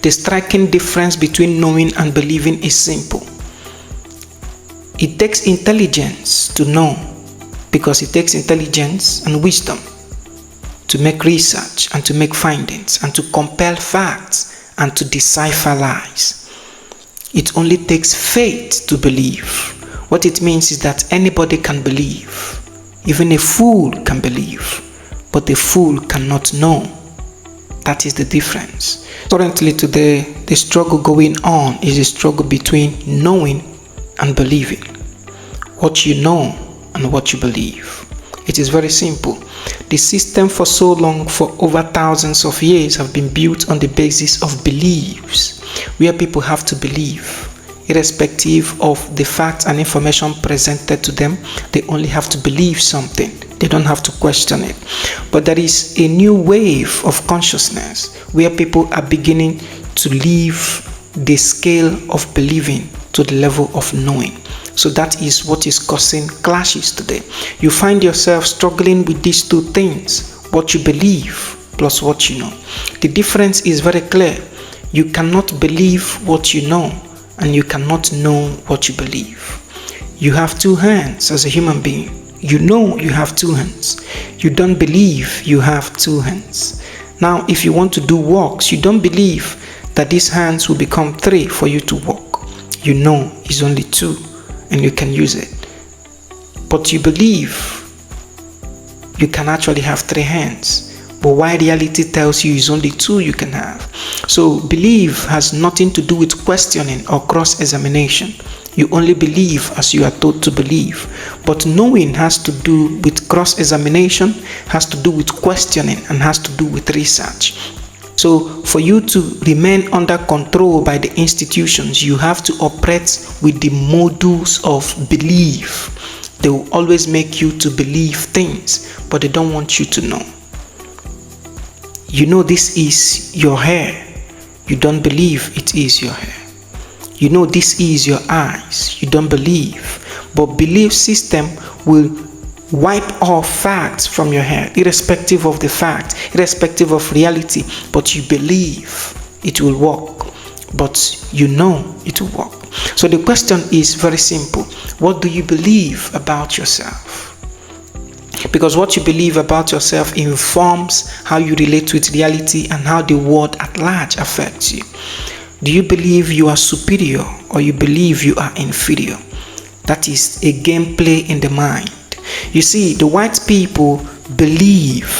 The striking difference between knowing and believing is simple. It takes intelligence to know, because it takes intelligence and wisdom to make research and to make findings and to compare facts and to decipher lies. It only takes faith to believe. What it means is that anybody can believe. Even a fool can believe, but a fool cannot know. That is the difference. Currently today, the struggle going on is a struggle between knowing and believing. What you know and what you believe. It is very simple. The system for so long, for over thousands of years, have been built on the basis of beliefs, where people have to believe. Irrespective of the facts and information presented to them, they only have to believe something. They don't have to question it. But there is a new wave of consciousness where people are beginning to leave the scale of believing to the level of knowing. So that is what is causing clashes today. You find yourself struggling with these two things, what you believe plus what you know. The difference is very clear. You cannot believe what you know, and you cannot know what you believe. You have two hands as a human being. You know you have two hands. You don't believe you have two hands. Now, if you want to do works, you don't believe that these hands will become three for you to walk. You know it's only two and you can use it. But you believe you can actually have three hands. But why reality tells you it's only two you can have. So belief has nothing to do with questioning or cross-examination. You only believe as you are taught to believe. But knowing has to do with cross-examination, has to do with questioning, and has to do with research. So for you to remain under control by the institutions, you have to operate with the modules of belief. They will always make you to believe things, but they don't want you to know. You know this is your hair. You don't believe it is your hair. You know this is your eyes. You don't believe. But belief system will wipe off facts from your head, irrespective of the fact, irrespective of reality. But you believe it will work. But you know it will work. So the question is very simple. What do you believe about yourself? Because what you believe about yourself informs how you relate with reality and how the world at large affects you. Do you believe you are superior or you believe you are inferior? That is a gameplay in the mind. You see, the white people believe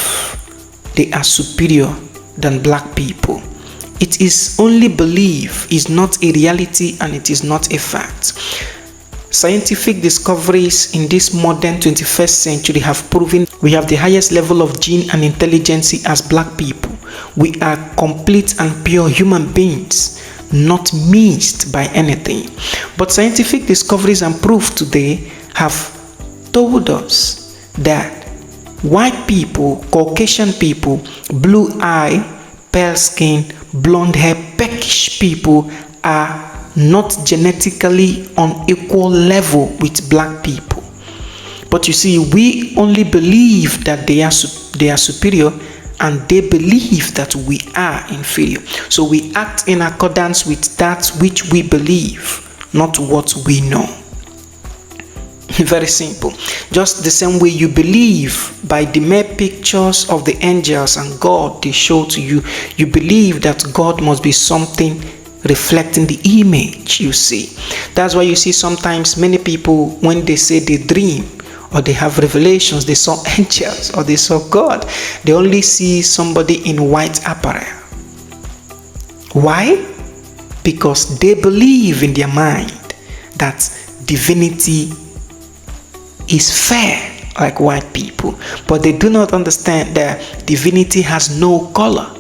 they are superior than black people. It is only belief, is not a reality, and it is not a fact. Scientific discoveries in this modern 21st century have proven we have the highest level of gene and intelligence as black people. We are complete and pure human beings, not mixed by anything. But scientific discoveries and proof today have told us that white people, Caucasian people, blue eye, pale skin, blonde hair, peckish people are not genetically on equal level with black people. But you see, we only believe that they are superior, and they believe that we are inferior. So we act in accordance with that which we believe, not what we know. Very simple. Just the same way you believe by the mere pictures of the angels and God they show to you, you believe that God must be something reflecting the image you see. That's why you see sometimes many people, when they say they dream or they have revelations, they saw angels or they saw God, they only see somebody in white apparel. Why? Because they believe in their mind that divinity is fair like white people, but they do not understand that divinity has no color.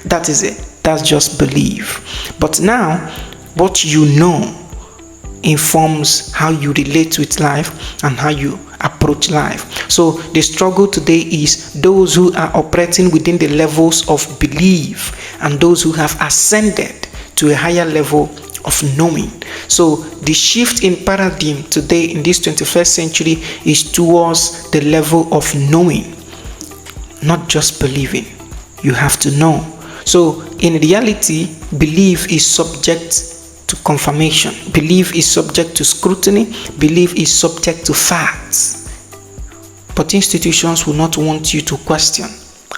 That is it. That's just belief. But now, what you know informs how you relate with life and how you approach life. So the struggle today is those who are operating within the levels of belief and those who have ascended to a higher level of knowing. So the shift in paradigm today in this 21st century is towards the level of knowing, not just believing. You have to know. So in reality, belief is subject to confirmation. Belief is subject to scrutiny. Belief is subject to facts. But institutions will not want you to question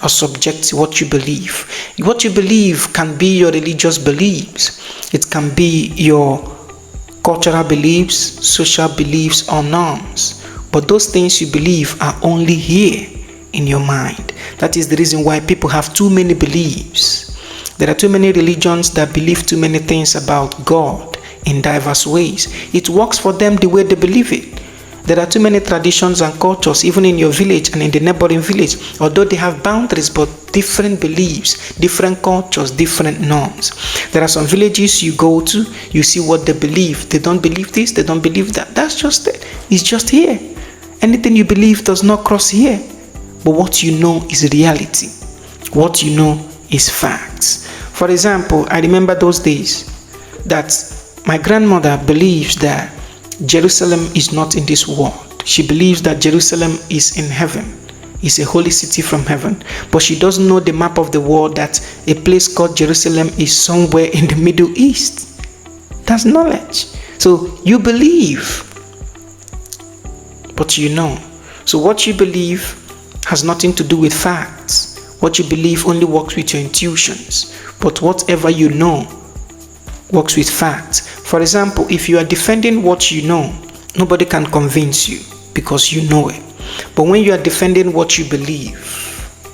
or subject what you believe. What you believe can be your religious beliefs. It can be your cultural beliefs, social beliefs, or norms. But those things you believe are only here in your mind. That is the reason why people have too many beliefs. There are too many religions that believe too many things about God in diverse ways. It works for them the way they believe it. There are too many traditions and cultures, even in your village and in the neighboring village, although they have boundaries, but different beliefs, different cultures, different norms. There are some villages you go to, you see what they believe. They don't believe this, they don't believe that. That's just it. It's just here. Anything you believe does not cross here. But what you know is reality. What you know is facts. For example, I remember those days that my grandmother believes that Jerusalem is not in this world. She believes that Jerusalem is in heaven. It's a holy city from heaven. But she doesn't know the map of the world that a place called Jerusalem is somewhere in the Middle East. That's knowledge. So you believe, but you know. So what you believe has nothing to do with facts. What you believe only works with your intuitions. But whatever you know works with facts. For example, if you are defending what you know, nobody can convince you because you know it. But when you are defending what you believe,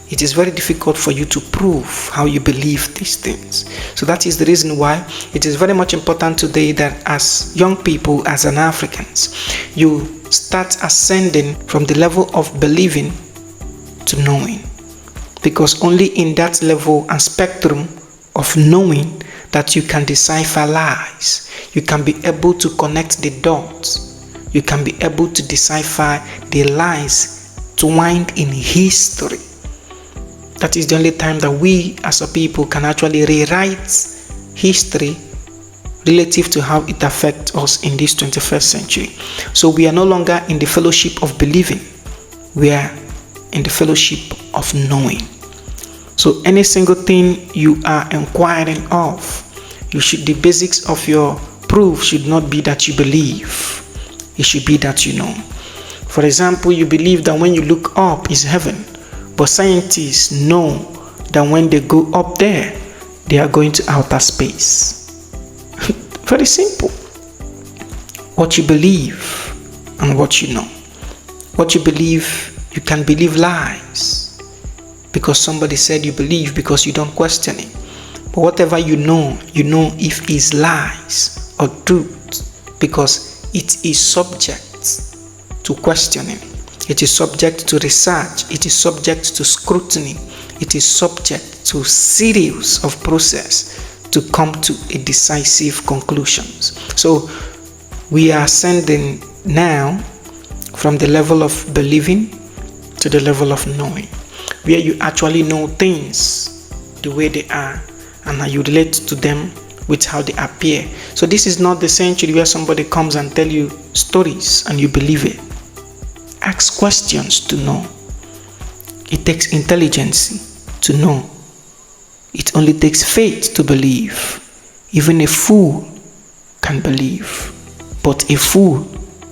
it is very difficult for you to prove how you believe these things. So that is the reason why it is very much important today that as young people, as an Africans, you start ascending from the level of believing to knowing. Because only in that level and spectrum of knowing that you can decipher lies. You can be able to connect the dots. You can be able to decipher the lies twined in history. That is the only time that we as a people can actually rewrite history relative to how it affects us in this 21st century. So we are no longer in the fellowship of believing. We are in the fellowship of knowing. So any single thing you are inquiring of, the basics of your proof should not be that you believe. It should be that you know. For example, you believe that when you look up is heaven, but scientists know that when they go up there, they are going to outer space. Very simple. What you believe and what you know. What you believe, you can believe lies because somebody said you believe because you don't question it. But whatever you know if it's lies or truth because it is subject to questioning. It is subject to research. It is subject to scrutiny. It is subject to series of process to come to a decisive conclusions. So we are ascending now from the level of believing to the level of knowing, where you actually know things the way they are and how you relate to them with how they appear. So this is not the century where somebody comes and tell you stories and you believe it. Ask questions to know. It takes intelligence to know. It only takes faith to believe. Even a fool can believe, but a fool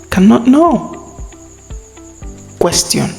cannot know. Question.